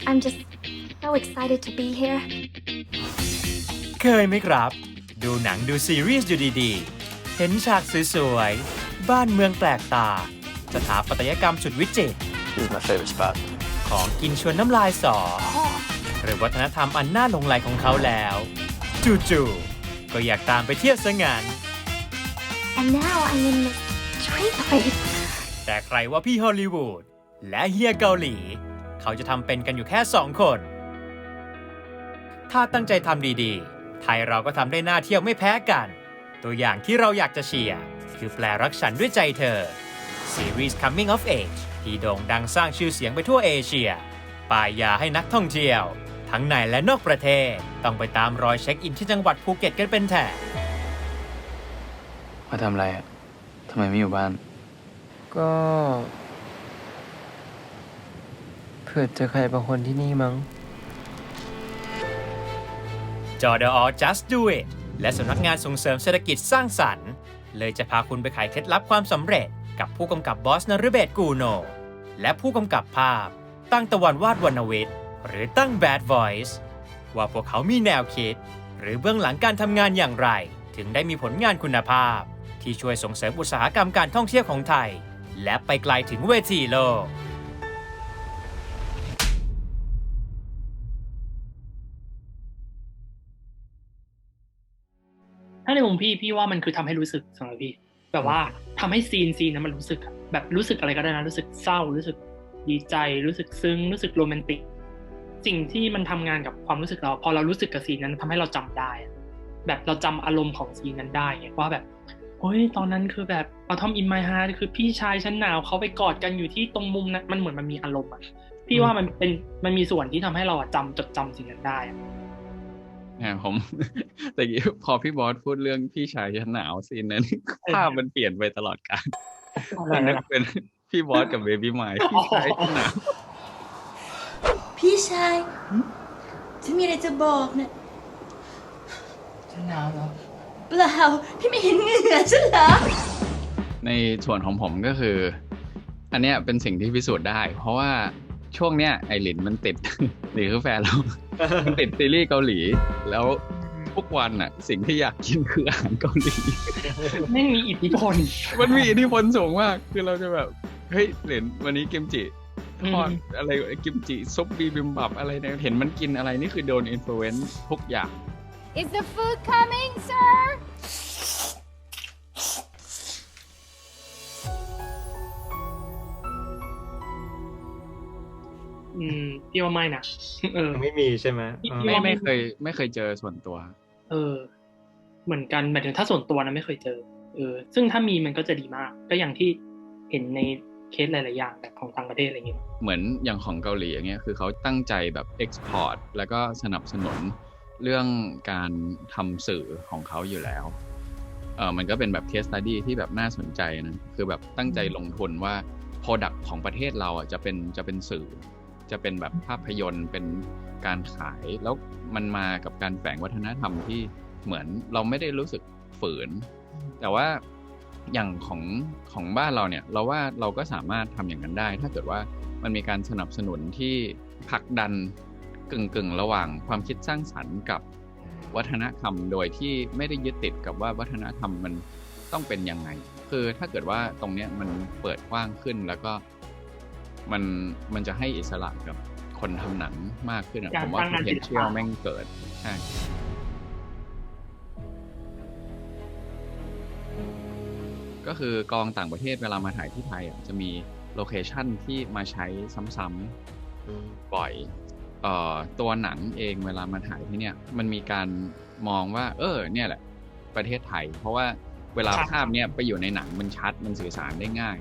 I'm just so excited to be here. เคยไหมครับดูหนังดูซีรีส์อยู่ดีๆเห็นฉากสวยๆบ้านเมืองแปลกตาสถาปัตยกรรมสุดวิจิตร This is my favorite spot. ของกินชวนน้ำลายสอหรือวัฒนธรรมอันน่าหลงใหลของเขาแล้วจู่ๆก็อยากตามไปเที่ยวซะงั้น And now I'm in this treat place. แต่ใครว่าพี่ฮอลลีวูดและเฮียเกาหลีเขาจะทำเป็นกันอยู่แค่2 คนถ้าตั้งใจทำดีๆไทยเราก็ทำได้น่าเที่ยวไม่แพ้กันตัวอย่างที่เราอยากจะเชียร์คือแปลรักฉันด้วยใจเธอซีรีส์ Coming of Age ที่โด่งดังสร้างชื่อเสียงไปทั่วเอเชียป้ายยาให้นักท่องเที่ยวทั้งในและนอกประเทศต้องไปตามรอยเช็คอินที่จังหวัดภูเก็ตกันเป็นแถบ มาทำอะไรอ่ะทำไมไม่อยู่บ้าน ก็เผื่อเจอใครบางคนที่นี่มั้ง จอดอ Just Do It และสำนักงานส่งเสริมเศรษฐกิจสร้างสรรค์เลยจะพาคุณไปไขเคล็ดลับความสำเร็จกับผู้กำกับบอสนฤเบศกูโนและผู้กำกับภาพตั้งตะวันวาดวรรณวิทย์หรือตั้ง Bad Voice ว่าพวกเขามีแนวคิดหรือเบื้องหลังการทำงานอย่างไรถึงได้มีผลงานคุณภาพที่ช่วยส่งเสริมอุตสาหกรรมการท่องเที่ยวของไทยและไปไกลถึงเวทีโลก ถ้าในมุมพี่ว่ามันคือทำให้รู้สึกสำหรับพี่แบบว่าทำให้ซีนนั้นมันรู้สึกแบบรู้สึกอะไรก็ได้นะรู้สึกเศร้ารู้สึกดีใจรู้สึกซึ้งรู้สึกโรแมนติกสิ่งที่มันทำงานกับความรู้สึกเราพอเรารู้สึกกับซีนนั้นทำให้เราจำได้แบบเราจำอารมณ์ของซีนนั้นได้ไงว่าแบบเฮ้ยตอนนั้นคือแบบAutumn in my heartคือพี่ชายฉันหนาวเขาไปกอดกันอยู่ที่ตรงมุมนั้นมันเหมือนมันมีอารมณ์อ่ะพี่ว่ามันมีส่วนที่ทำให้เราจดจำสิ่งนั้นได้ผม แต่พอพี่บอสพูดเรื่องพี่ชายฉันหนาวซีนนั้นภาพมันเปลี่ยนไปตลอดกาลนึกเป็นพี่บอสกับเบบี้ไมล์พี่ชายฉันหนาวพี่ชายฉันมีอะไรจะบอกเนี่ย ฉันหนาวเหรอ เปล่าพี่ไม่เห็นเหงื่อฉันเหรอ ในส่วนของผมก็คือ อันเนี้ยเป็นสิ่งที่พิสูจน์ได้เพราะว่าช่วงเนี้ยไอหลินมันติด หรือคือแฟนเรา มันติดซีรีส์เกาหลีแล้วทุกวันน่ะสิ่งที่อยากกินคืออาหารเกาหลี ไม่มีอิทธิพล มันมีอิทธิพลสูงมากคือเราจะแบบเฮ้ยหลินวันนี้กิมจิทอดอะไรกิมจิซุปบีบิมบับอะไรเนี่ยเห็นมันกินอะไรนี่คือโดนอินฟลูเอนซ์ทุกอย่าง Is the food coming, sir? พี่ว่าไม่นะไม่มีใช่ไหมไม่เคยเจอส่วนตัวเหมือนกันหมายถึงถ้าส่วนตัวนะไม่เคยเจอซึ่งถ้ามีมันก็จะดีมากก็อย่างที่เห็นในเคสหลายๆอย่างแบบของต่างประเทศอะไรเงี้ยเหมือนอย่างของเกาหลีอย่างเงี้ยคือเขาตั้งใจแบบเอ็กซ์พอร์ตแล้วก็สนับสนุนเรื่องการทำสื่อของเขาอยู่แล้วมันก็เป็นแบบเคสสตัดดี้ที่แบบน่าสนใจนะคือแบบตั้งใจลงทุนว่า product ของประเทศเราอ่ะจะเป็นสื่อจะเป็นแบบภาพยนตร์เป็นการขายแล้วมันมากับการแฝงวัฒนธรรมที่เหมือนเราไม่ได้รู้สึกฝืนแต่ว่าอย่างของบ้านเราเนี่ยเราว่าเราก็สามารถทำอย่างนั้นได้ถ้าเกิดว่ามันมีการสนับสนุนที่ผลักดันกึ่งระหว่างความคิดสร้างสรรค์กับวัฒนธรรมโดยที่ไม่ได้ยึดติดกับว่าวัฒนธรรมมันต้องเป็นยังไงคือถ้าเกิดว่าตรงเนี้ยมันเปิดกว้างขึ้นแล้วก็มันจะให้อิสระกับคนทำหนังมากขึ้นผมว่า potential แม่งเกิดใช่ก็คือกองต่างประเทศเวลามาถ่ายที่ไทยจะมีโลเคชั่นที่มาใช้ซ้ำๆบ่อยตัวหนังเองเวลามาถ่ายที่เนี่ยมันมีการมองว่าเนี่ยแหละประเทศไทยเพราะว่าเวลาภาพเนี่ยไปอยู่ในหนังมันชัดมันสื่อสารได้ง่าย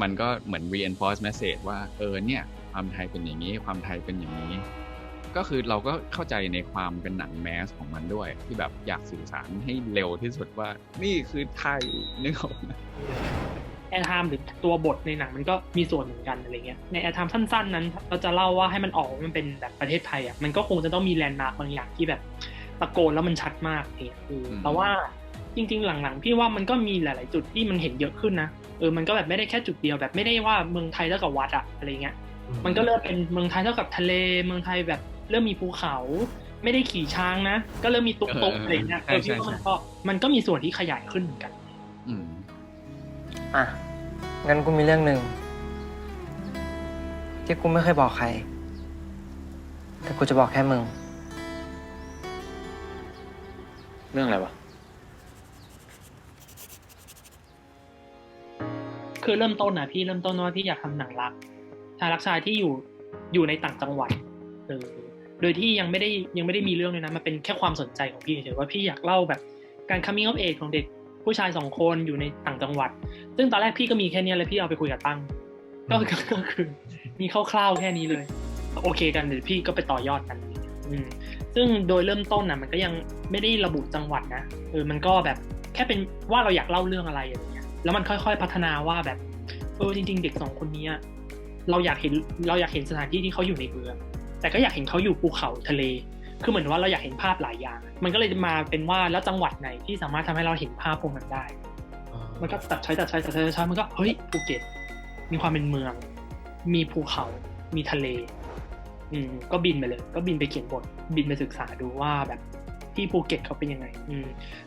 มันก็เหมือน reinforce message ว่าเนี่ยความไทยเป็นอย่างนี้ความไทยเป็นอย่างนี้ก็คือเราก็เข้าใจในความเป็นหนังแมสของมันด้วยที่แบบอยากสื่อสารให้เร็วที่สุดว่านี่คือไทยนึกออกไหมแอร์ไทม์หรือตัวบทในหนังมันก็มีส่วนเหมือนกันอะไรเงี้ยในแอร์ไทม์สั้นๆนั้นเราจะเล่าว่าให้มันออกมันเป็นแบบประเทศไทยมันก็คงจะต้องมีแลนด์มาร์คบางอย่างที่แบบตะโกนแล้วมันชัดมากเนี่ยแต่ว่าจริงๆหลังๆพี่ว่ามันก็มีหลายๆจุดที่มันเห็นเยอะขึ้นนะมันก็แบบไม่ได้แค่จุดเดียวแบบไม่ได้ว่าเมืองไทยเท่ากับวัดอะไรเงี้ย มันก็เริ่มเป็นเมืองไทยเท่ากับทะเลเมืองไทยแบบเริ่มมีภูเขาไม่ได้ขี่ช้างนะก็เริ่มมีตุ๊กๆอะไรเงี้ยพี่ว่ามันก็มีส่วนที่ขยายขึ้นเหมือนกัน อ่ะ งั้นกูมีเรื่องหนึ่งที่กูไม่เคยบอกใคร แต่กูจะบอกแค่มึง เรื่องอะไรวะ คือเริ่มต้นนะพี่เริ่มต้นว่าพี่อยากทำหนังรักชายรักชายที่อยู่ในต่างจังหวัดโดยที่ยังไม่ได้มีเรื่องเลยนะมันเป็นแค่ความสนใจของพี่เฉยๆว่าพี่อยากเล่าแบบการ coming of age ของเด็กผู้ชาย2 คนอยู่ในต่างจังหวัดซึ่งตอนแรกพี่ก็มีแค่นี้เลยพี่เอาไปคุยกับตั้งก็คือมีคร่าวๆแค่นี้เลยโอเคกันเดี๋ยวพี่ก็ไปต่อยอดกันซึ่งโดยเริ่มต้นนะมันก็ยังไม่ได้ระบุจังหวัดนะมันก็แบบแค่เป็นว่าเราอยากเล่าเรื่องอะไรอะไรเงี้ยแล้วมันค่อยๆพัฒนาว่าแบบจริงๆเด็ก2 คนนี้เราอยากเห็นสถานที่ที่เขาอยู่ในเมืองแต่ก็อยากเห็นเขาอยู่ภูเขาทะเลคือเหมือนว่าเราอยากเห็นภาพหลายอย่างมันก็เลยมาเป็นว่าแล้วจังหวัดไหนที่สามารถทำให้เราเห็นภาพพวกนั้นได้มันก็ตัดใช้มันก็เฮ้ยภูเก็ตมีความเป็นเมืองมีภูเขามีทะเลก็บินไปเลยก็บินไปเขียนบทบินไปศึกษาดูว่าแบบที่ภูเก็ตเขาเป็นยังไง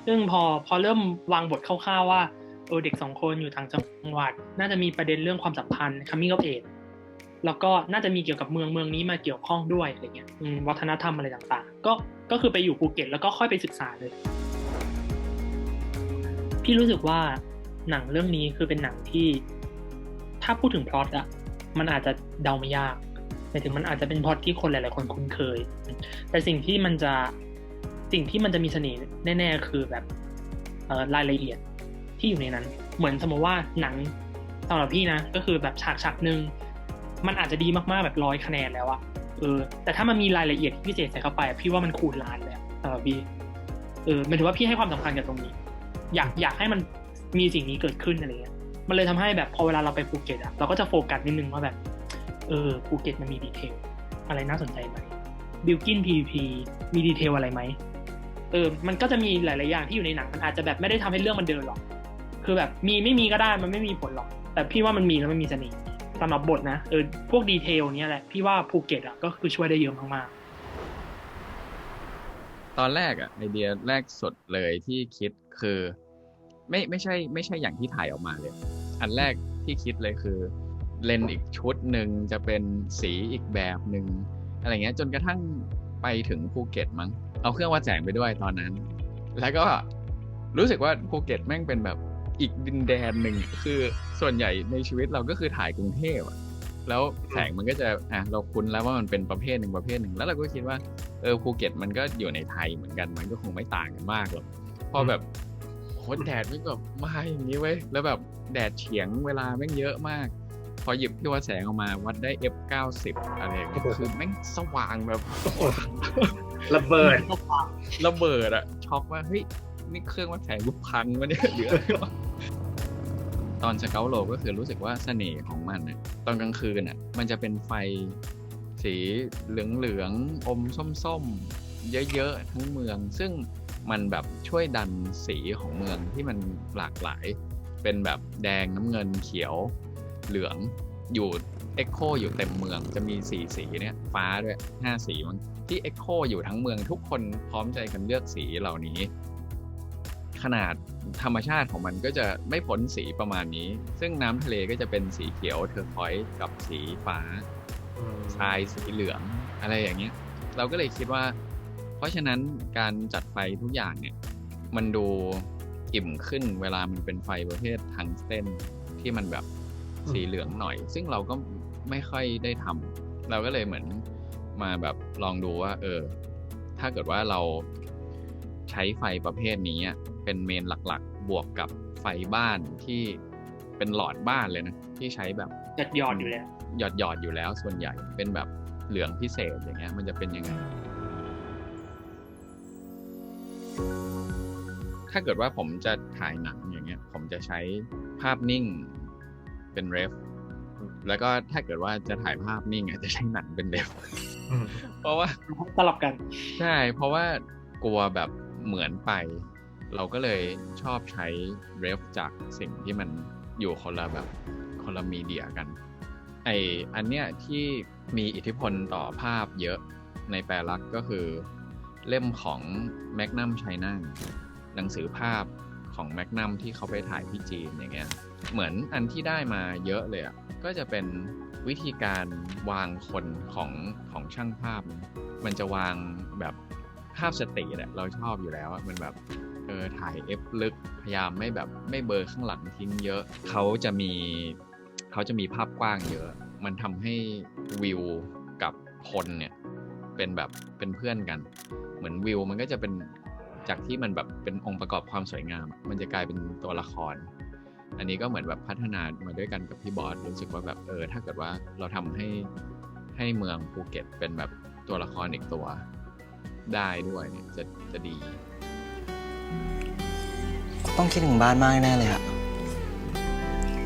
ซึ่งพอเริ่มวางบทคร่าวๆว่าเด็ก2 คนอยู่ต่างจังหวัดน่าจะมีประเด็นเรื่องความสัมพันธ์ coming of age แล้วก็น่าจะมีเกี่ยวกับเมืองนี้มาเกี่ยวข้องด้วยอะไรเงี้ยวัฒนธรรมอะไรต่างๆก็คือไปอยู่ภูเก็ตแล้วก็ค่อยไปศึกษาเลยพี่รู้สึกว่าหนังเรื่องนี้คือเป็นหนังที่ถ้าพูดถึงพล็อตมันอาจจะเดาไม่ยากหมายถึงมันอาจจะเป็นพล็อตที่คนหลายๆคนคุ้นเคยแต่สิ่งที่มันจะมีเสน่ห์แน่ๆคือแบบรายละเอียดที่อยู่ในนั้นเหมือนสมมติว่าหนังสำหรับพี่นะก็คือแบบฉากนึงมันอาจจะดีมากๆแบบ100 คะแนนแล้วแต่ถ้ามันมีรายละเอียดพิเศษใส่เข้าไปพี่ว่ามันคูณล้านเลยสำหรับพี่หมายถึงว่าพี่ให้ความสำคัญกับตรงนี้อยากให้มันมีสิ่งนี้เกิดขึ้นอะไรเงี้ยมันเลยทำให้แบบพอเวลาเราไปภูเก็ตเราก็จะโฟกัสนิดนึงว่าแบบภูเก็ตมันมีดีเทลอะไรน่าสนใจไหมบิลกิน PVP มีดีเทลอะไรไหมมันก็จะมีหลายๆอย่างที่อยู่ในหนังมันอาจจะแบบไม่ได้ทำให้เรื่องมันเดินหรอกคือแบบมีไม่มีก็ได้มันไม่มีผลหรอกแต่พี่ว่ามันมีแล้วมันมีเสน่ห์สำหรับบทนะพวกดีเทลเนี้ยแหละพี่ว่าภูเก็ตก็คือช่วยได้เยอะมากๆตอนแรกไอเดียแรกสดเลยที่คิดคือไม่ใช่อย่างที่ถ่ายออกมาเลยอันแรกที่คิดเลยคือเลนส์อีกชุดหนึ่งจะเป็นสีอีกแบบหนึ่งอะไรเงี้ยจนกระทั่งไปถึงภูเก็ตมั้งเอาเครื่องวัดแสงไปด้วยตอนนั้นแล้วก็รู้สึกว่าภูเก็ตแม่งเป็นแบบอีกดินแดนหนึ่งคือส่วนใหญ่ในชีวิตเราก็คือถ่ายกรุงเทพแล้วแสงมันก็จะเราคุ้นแล้วว่ามันเป็นประเภทหนึ่งแล้วเราก็คิดว่าภูเก็ตมันก็อยู่ในไทยเหมือนกันมันก็คงไม่ต่างกันมากหรอกพอแบบโหแดดไม่แบบมาอย่างนี้เว้ยแล้วแบบแดดเฉียงเวลาแม่งเยอะมากพอหยิบที่วัดแสงออกมาวัดได้ F90 อะไรอย่างเงี้ยคือแม่งสว่างแบบระเบิดช็อกว่าเฮ้ยนี่เครื่องวัดแสงกูพังวะเนี่ยหรืออะไรวะตอนสเกาต์โลก็คือรู้สึกว่าเสน่ห์ของมันตอนกลางคืนมันจะเป็นไฟสีเหลืองอมส้มเยอะๆทั้งเมืองซึ่งมันแบบช่วยดันสีของเมืองที่มันหลากหลายเป็นแบบแดงน้ำเงินเขียวเหลืองอยู่เอ็กโคอยู่เต็มเมืองจะมี4 สีเนี่ยฟ้าด้วย5 สีมั้งที่เอ็กโคอยู่ทั้งเมืองทุกคนพร้อมใจกันเลือกสีเหล่านี้ขนาดธรรมชาติของมันก็จะไม่พ้นสีประมาณนี้ซึ่งน้ำทะเลก็จะเป็นสีเขียวเทอร์คอยส์กับสีฟ้าทรายสีเหลืองอะไรอย่างเงี้ยเราก็เลยคิดว่าเพราะฉะนั้นการจัดไฟทุกอย่างเนี่ยมันดูอิ่มขึ้นเวลามันเป็นไฟประเภททังสเตนที่มันแบบสีเหลืองหน่อยซึ่งเราก็ไม่ค่อยได้ทำเราก็เลยเหมือนมาแบบลองดูว่าถ้าเกิดว่าเราใช้ไฟประเภทนี้เป็นเมนหลักๆบวกกับไฟบ้านที่เป็นหลอดบ้านเลยนะที่ใช้แบบหยอดอยู่แล้วหยอดอยู่แล้วส่วนใหญ่เป็นแบบเหลืองพิเศษอย่างเงี้ยมันจะเป็นยังไงถ้าเกิดว่าผมจะถ่ายหนังอย่างเงี้ยผมจะใช้ภาพนิ่งเป็นเรฟแล้วก็ถ้าเกิดว่าจะถ่ายภาพนิ่งจะใช้หนังเป็นเรฟเพราะว่าสลับกันใช่เพราะว่ากลัวแบบเหมือนไปเราก็เลยชอบใช้เรฟจากสิ่งที่มันอยู่คนละแบบคนละมีเดียกัน อันเนี้ยที่มีอิทธิพลต่อภาพเยอะในแปรลักษณ์ก็คือเล่มของแมกนัมไชน่าหนังสือภาพของแมกนัมที่เขาไปถ่ายที่จีนอย่างเงี้ยเหมือนอันที่ได้มาเยอะเลยอ่ะก็จะเป็นวิธีการวางคนของช่างภาพมันจะวางแบบภาพสตรีทอะเราชอบอยู่แล้วมันแบบถ่ายเอฟลึกพยายามไม่แบบไม่เบลอข้างหลังทิ้งเยอะเขาจะมีภาพกว้างเยอะมันทำให้วิวกับคนเนี่ยเป็นแบบเป็นเพื่อนกันเหมือนวิวมันก็จะเป็นจากที่มันแบบเป็นองค์ประกอบความสวยงามมันจะกลายเป็นตัวละครอันนี้ก็เหมือนแบบพัฒนามาด้วยกันกับพี่บอสรู้สึกว่าแบบถ้าเกิดว่าเราทำให้เมืองภูเก็ตเป็นแบบตัวละครอีกตัวได้ด้วยเนี่ยจะดีต้องคิดถึงบ้านมากแน่เลยอะ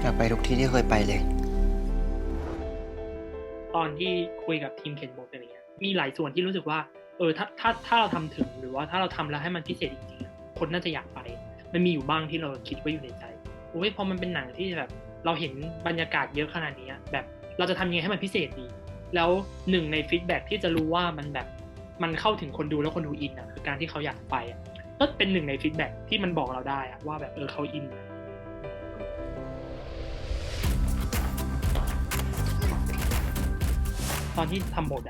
อยากไปทุกที่ที่เคยไปเลย ตอนที่คุยกับทีมเขียนบทอะไรเงี้ยมีหลายส่วนที่รู้สึกว่าถ้าเราทำถึงหรือว่าถ้าเราทำแล้วให้มันพิเศษจริงๆคนน่าจะอยากไปมันมีอยู่บ้างที่เราคิดไว้อยู่ในใจโอ้ยพอมันเป็นหนังที่แบบเราเห็นบรรยากาศเยอะขนาดนี้แบบเราจะทำยังไงให้มันพิเศษดีแล้วหนึ่งในฟีดแบ็กที่จะรู้ว่ามันแบบมันเข้าถึงคนดูแล้วคนดูอินคือการที่เขาอยากไปก็เป็นหนึ่งในฟีดแบ็กที่มันบอกเราได้ว่าแบบเขาอินตอนที่ทำบท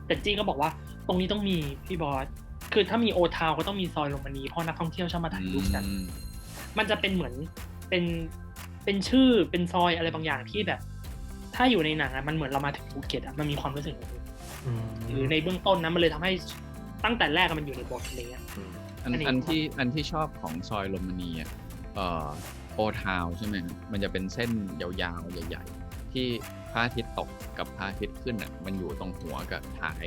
แต่จี้ก็บอกว่าตรงนี้ต้องมีพี่บอสคือถ้ามีโอทาวก็ต้องมีซอยโรมานีเพราะนักท่องเที่ยวชอบมาถ่ายรูปกันมันจะเป็นเหมือนเป็นชื่อเป็นซอยอะไรบางอย่างที่แบบถ้าอยู่ในหนังมันเหมือนเรามาถึงภูเก็ตมันมีความรู้สึกหรือในเบื้องต้นนะมันเลยทำให้ตั้งแต่แรกมันอยู่ในบทอะไรเงี้ยอันที่ชอบของซอยโรมานีโอทาวใช่ไหมมันจะเป็นเส้นยาวๆใหญ่ๆที่พระอาทิตย์ตกกับพระอาทิตย์ขึ้นมันอยู่ตรงหัวกับท้าย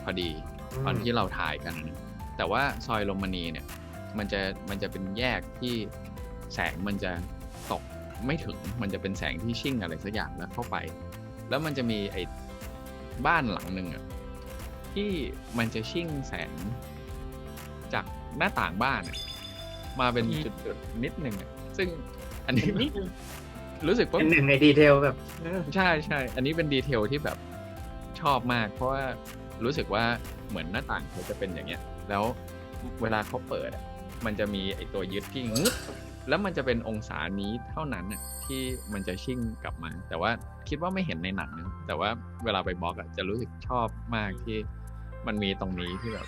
พอดีตอนที่เราถ่ายกันนะแต่ว่าซอยโรมานีเนี่ยมันจะเป็นแยกที่แสงมันจะตกไม่ถึงมันจะเป็นแสงที่ชิ่งอะไรสักอย่างแล้วเข้าไปแล้วมันจะมีไอ้บ้านหลังนึงที่มันจะชิ่งแสงจากหน้าต่างบ้านมาเป็นจุดๆนิดนึงซึ่งอันนี้รู้สึกว่าเป็นหนึ่งในดีเทลแบบใช่อันนี้เป็นดีเทลที่แบบชอบมากเพราะว่ารู้สึกว่าเหมือนหน้าต่างเขาจะเป็นอย่างเงี้ยแล้วเวลาเขาเปิดมันจะมีไอ้ตัวยึดที่แล้วมันจะเป็นองศานี้เท่านั้นที่มันจะชิ่งกลับมาแต่ว่าคิดว่าไม่เห็นในหนังนะแต่ว่าเวลาไปบล็อกจะรู้สึกชอบมากที่มันมีตรงนี้ที่แบบ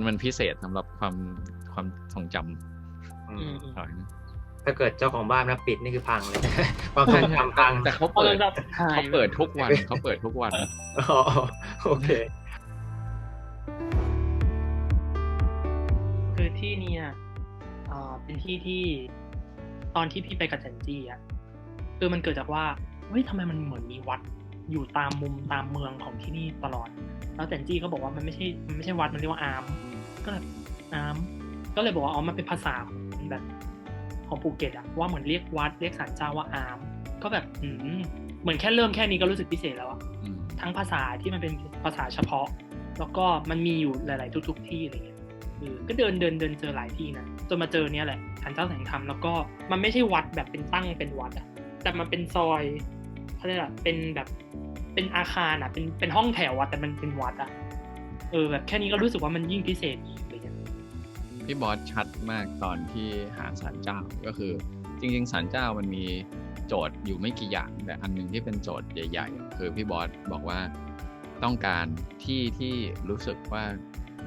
มันพิเศษสำหรับความทรงจำถ้าเกิดเจ้าของบ้านปิดนี่คือพังเลยความทรงจำพังแต่เขาเปิดทุกวันเขาเปิดทุกวันโอเคคือที่นี่เป็นที่ตอนที่พี่ไปกับจันจี้คือมันเกิดจากว่าเฮ้ยทำไมมันเหมือนมีวัดอยู่ตามมุมตามเมืองของที่นี่ตลอดแล้วจันจี้ก็บอกว่ามันไม่ใช่วัดมันเรียกว่าอามก็แบบอามก็เลยบอกว่ามันเป็นภาษาแบบของภูเก็ตว่าเหมือนเรียกวัดเรียกศาลเจ้าว่าอามก็แบบเหมือนแค่เริ่มแค่นี้ก็รู้สึกพิเศษแล้วทั้งภาษาที่มันเป็นภาษาเฉพาะแล้วก็มันมีอยู่หลายๆทุกที่อะไรเงี้ยก็เดินเจอหลายที่นะจนมาเจอเนี้ยแหละศาลเจ้าแสงธรรมแล้วก็มันไม่ใช่วัดแบบเป็นตั้งเป็นวัดแต่มันเป็นซอยเขาเรียกว่าเป็นแบบเป็นอาคารเป็นห้องแถวแต่มันเป็นวัดแบบแค่นี้ก็รู้สึกว่ามันยิ่งพิเศษอีกเลยพี่บอสชัดมากตอนที่หาศาลเจ้าก็คือจริงๆศาลเจ้ามันมีโจทย์อยู่ไม่กี่อย่างแต่อันนึงที่เป็นโจทย์ใหญ่ๆคือพี่บอสบอกว่าต้องการที่รู้สึกว่า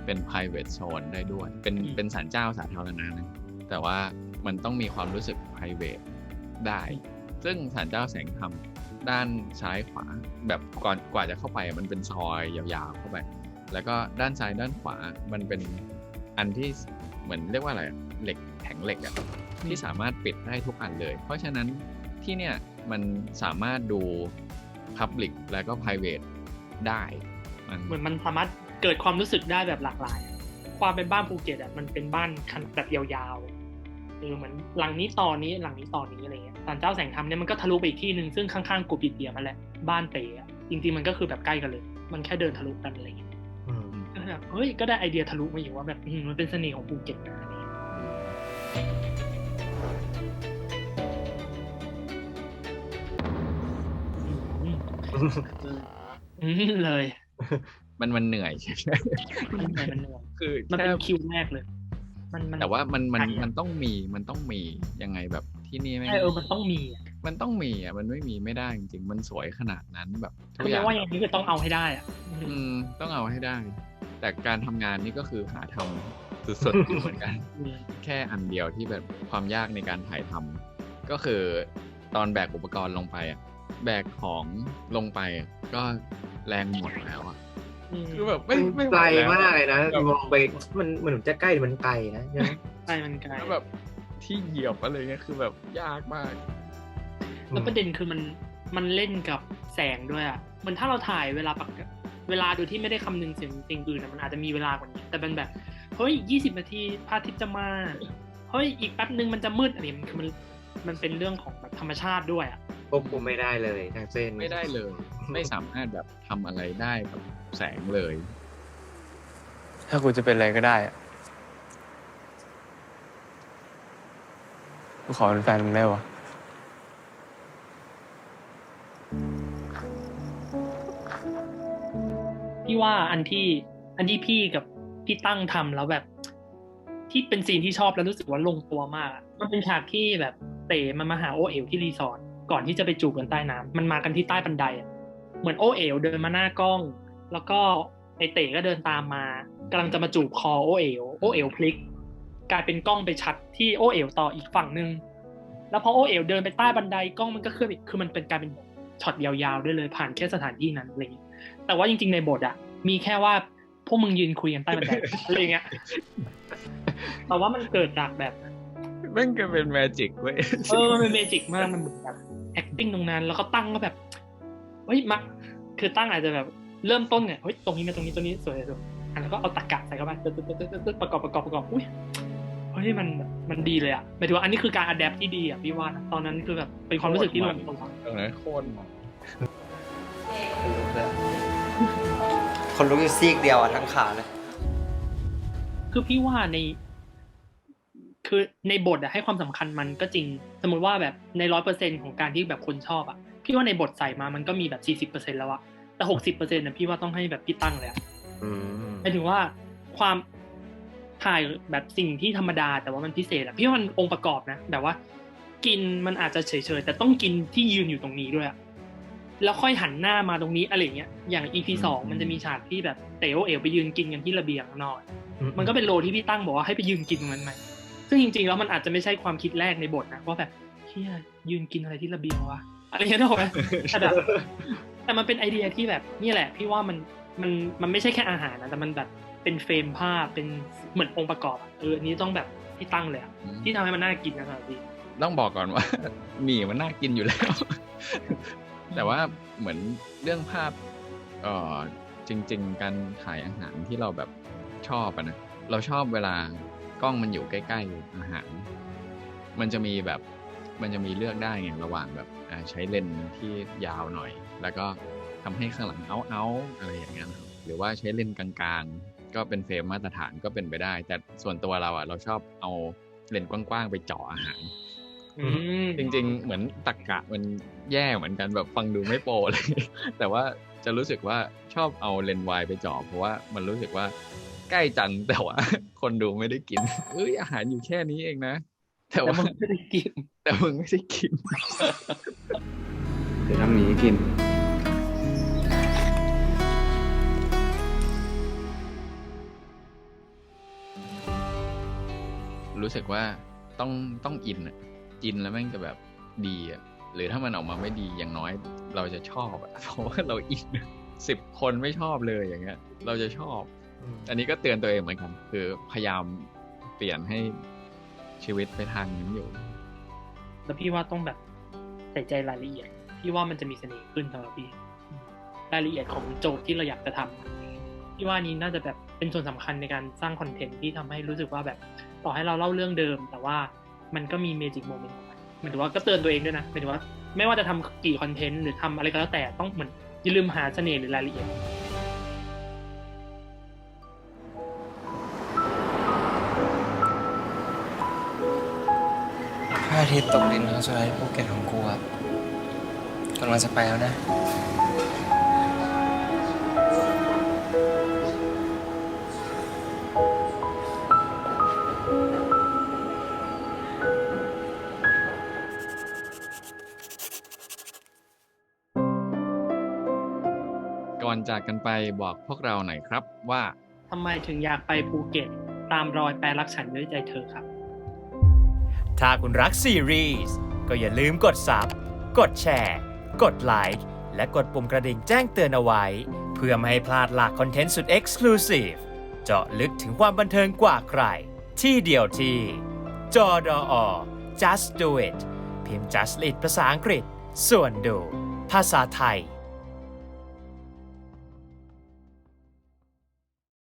เป็น private zone ได้ด้วยเป็นศาลเจ้าสาธารณะนะแต่ว่ามันต้องมีความรู้สึก private ได้ซึ่งศาลเจ้าแสงธรรมด้านซ้ายขวาแบบกว่าจะเข้าไปมันเป็นซอยยาวๆเข้าไปแล้วก็ด้านซ้ายด้านขวามันเป็นอันที่เหมือนเรียกว่าอะไรเหล็กแข็งเหล็กที่สามารถปิดได้ทุกอันเลยเพราะฉะนั้นที่เนี่ยมันสามารถดู Public แล้วก็ Private ได้เหมือนมันสามารถเกิดความรู้สึกได้แบบหลากหลายความเป็นบ้านภูเก็ตมันเป็นบ้านแบบยาวๆเหมือนหลังนี้ต่อนี้หลังนี้ต่อนี้อะไรเงี้ยศาลเจ้าแสงธรรมเนี่ยมันก็ทะลุไปอีกที่นึงซึ่งข้างๆกูปิดเดียมันแหละบ้านเต๋จริงๆมันก็คือแบบใกล้กันเลยมันแค่เดินทะลุกันอะไรเงี้ยก็แบบเฮ้ยก็ได้ไอเดียทะลุมาอยู่ว่าแบบมันเป็นเสน่ห์ของภูเก็ตนะนี่ เลย มันเหนื่อย มันเหนื่อยมันเหนื่อย คือ มัน แค่ เป็นคิวแรกเลย แต่ว่ามัน ใช่อะ มันต้องมียังไงแบบที่นี่ไม่ ใช่มันต้องมีอะ มันต้องมีอ่ะมันไม่มีไม่ได้จริงๆมันสวยขนาดนั้นแบบทุก คือ อ ไม่ ย่าง ว่าอย่างนี้คือต้องเอาให้ได้อ่ะ ต้องเอาให้ได้ แต่การทำงานนี่ก็คือหาทำสุดๆอยู่เหมือนกัน แค่อันเดียวที่แบบความยากในการถ่ายทำก็คือตอนแบกอุปกรณ์ลงไปอ่ะแบกของลงไปอะก็แรงหมดแล้วอ่ะคือแบบไม่ไหว ไกล แล้ว มากเลยนะ แบบ มองไปมันเหมือนจะใกล้แต่มันไกลนะใช่ไหม ใช่มันไกล แล้วแบบที่เหยียบอะไรเงี้ยคือแบบยากมาก แล้วประเด็นคือมันเล่นกับแสงด้วยอ่ะเหมันถ้าเราถ่ายเวลาโดยที่ไม่ได้คำนึงสิ่งอื่นอะมันอาจจะมีเวลากว่านี้แต่เป็นแบบเฮ้ย20 นาทีพระอาทิตย์จะมาเฮ้ยอีกแป๊บนึงมันจะมืดอันนี้มันเป็นเรื่องของแบบธรรมชาติด้วยอ่ะ ควบคุมไม่ได้เลยทั้งเส้น ไม่ได้เลย ไม่สามารถแบบทำอะไรได้กับแสงเลย ถ้ากูจะเป็นอะไรก็ได้อะกูขอเป็นแฟนมึงได้วะ พี่ว่าอันที่พี่กับพี่ตั้งทำแล้วแบบที่เป็นซีนที่ชอบแล้วรู้สึกว่าลงตัวมากอะมันเป็นฉากที่แบบเต๋มันมาหาโอเอ๋วที่รีสอร์ทก่อนที่จะไปจูบกันใต้น้ำมันมากันที่ใต้บันไดอะเหมือนโอเอ๋วเดินมาหน้ากล้อง แล้วก็ไอเต๋ก็เดินตามมากำลังจะมาจูบคอโอเอ๋วพลิก กลายเป็นกล้องไปชัดที่โอเอ๋วต่ออีกฝั่งนึงแล้วพอโอเอ๋วเดินไปใต้บันไดกล้องมันก็เคลื่อนอีกคือมันเป็นการเป็นช็อตยาวๆด้วยเลยผ่านแค่สถานที่นั้นอะไรอย่างเงี้ยแต่ว่าจริงๆในบทอะมีแค่ว่าพวกมึงยืนคุยกันใต้บันได อะไรอย่างเงี้ยแต่ว่ามันเกิดจากแบบ แม่งก็เป็นแมจิกเว้ย มันเป็นเมจิกมากมันเหมือนแบบ acting ตรงนั้นแล้วก็ตั้งก็แบบเฮ้ยมาคือตั้งอาจจะแบบเริ่มต้นเนี่ยเฮ้ยตรงนี้มาตรงนี้สวยแล้วก็เอาตะกะใส่เข้าไปตึ๊ดประกอบอุ้ยเฮ้ยมันดีเลยอ่ะหมายถึงว่าอันนี้คือการ adapt ที่ดีอ่ะพี่ว่านะตอนนั้นคือแบบเป็นความรู้สึกที่ลงตัว ตรงนั้นโคตรมัน คนลุกอยู่ซีกเดียวอ่ะทั้งขาเลย คือพี่ว่าคือในบทอะให้ความสำคัญมันก็จริงสมมติว่าแบบใน 100% ของการที่แบบคนชอบอะพี่ว่าในบทใส่มามันก็มีแบบ 40% แล้วอะแต่ 60% นะพี่ว่าต้องให้แบบพี่ตั้งเลยอะหมายถึงว่าความถ่ายแบบสิ่งที่ธรรมดาแต่ว่ามันพิเศษอะพี่ว่ามันองค์ประกอบนะแบบว่ากินมันอาจจะเฉยๆแต่ต้องกินที่ยืนอยู่ตรงนี้ด้วยอะแล้วค่อยหันหน้ามาตรงนี้อะไรเงี้ยอย่าง EP 2มันจะมีฉากที่แบบเต๋อเอ๋วไปยืนกินกันที่ระเบียงข้างนอกมันก็เป็นโลที่พี่ตั้งบอกว่าให้ไปยืนกินตรงนั้นไหมซึ่งจริงๆแล้วมันอาจจะไม่ใช่ความคิดแรกในบทนะว่าแบบเฮียยืนกินอะไรที่ระเบียงวะอะไรเงี้ยถูกไหมแต่มันเป็นไอเดียที่แบบนี่แหละพี่ว่ามันไม่ใช่แค่อาหารนะแต่มันแบบเป็นเฟรมภาพเป็นเหมือนองค์ประกอบอ่ะอันนี้ต้องแบบพี่ตั้งเลยอะที่ทำให้มันน่ากินนะครับพี่ ต้องบอกก่อนว่า หมี่มันน่ากินอยู่แล้ว แต่ว่าเหมือนเรื่องภาพจริง ๆ การถ่ายอาหารที่เราแบบชอบอะนะเราชอบเวลากล้องมันอยู่ใกล้ๆอาหารมันจะมีเลือกได้ไงระหว่างแบบใช้เลนส์ที่ยาวหน่อย แล้วก็ทำให้ข้างหลังเอาอะไรอย่างเงี้ยนะครับหรือว่าใช้เลนส์กลางๆก็เป็นเฟรมมาตรฐานก็เป็นไปได้ แต่ส่วนตัวเราเราชอบเอาเลนส์กว้างๆไปเจาะอาหารจริงๆเหมือนตรรกะมันแย่เหมือนกันแบบฟังดูไม่โปรเลย แต่ว่าจะรู้สึกว่าชอบเอาเลนส์วายไปเจาะเพราะว่ามันรู้สึกว่าใกล้จังแต่ว่า คนดูไม่ได้กินอาหารอยู่แค่นี้เองนะแต่ว่า มึงไม่ได้กิน แต่มึงไม่ได้กิน เดี๋ยวทำหมีกิน รู้สึกว่าต้องอินแล้วแม่งจะแบบดีหรือถ้ามันออกมาไม่ดีอย่างน้อยเราจะชอบเพราะว่าเราอิน 10 คนไม่ชอบเลยอย่างเงี้ยเราจะชอบ อันนี้ก็เตือนตัวเองเหมือนกันคือพยายามเปลี่ยนให้ชีวิตไปทางนั้นอยู่ แล้วพี่ว่าต้องแบบใส่ใจรายละเอียดพี่ว่ามันจะมีเสน่ห์ขึ้นสำหรับพี่รายละเอียดของโจทย์ที่เราอยากจะทำพี่ว่านี้น่าจะแบบเป็นส่วนสำคัญในการสร้างคอนเทนต์ที่ทำให้รู้สึกว่าแบบต่อให้เราเล่าเรื่องเดิมแต่ว่ามันก็มีเมจิกโมเมนต์ของมันหมายถึงว่าก็เตือนตัวเองด้วยนะหมายถึงว่าไม่ว่าจะทำกี่คอนเทนต์หรือทำอะไรก็แล้วแต่ต้องเหมือนอย่าลืมหาเสน่ห์หรือรายละเอียด พระอาทิตย์ตกดินครั้งสุดท้ายที่ภูเก็ตของกูอะ กำลังจะไปแล้วนะ ก่อนจากกันไปบอกพวกเราหน่อยครับว่า ทำไมถึงอยากไปภูเก็ตตามรอยแปลรักฉันด้วยใจเธอครับ ถ้าคุณรักซีรีส์ก็อย่าลืมกดซับกดแชร์ กดไลค์และกดปุ่มกระดิ่งแจ้งเตือนเอาไว้ เพื่อไม่ให้พลาดหลากคอนเทนต์สุด Exclusive เจาะลึกถึงความบันเทิงกว่าใคร ที่เดียวที่จอดอ Just Do It พิมพ์ Just It ภาษาอังกฤษ ส่วนดูภาษาไทย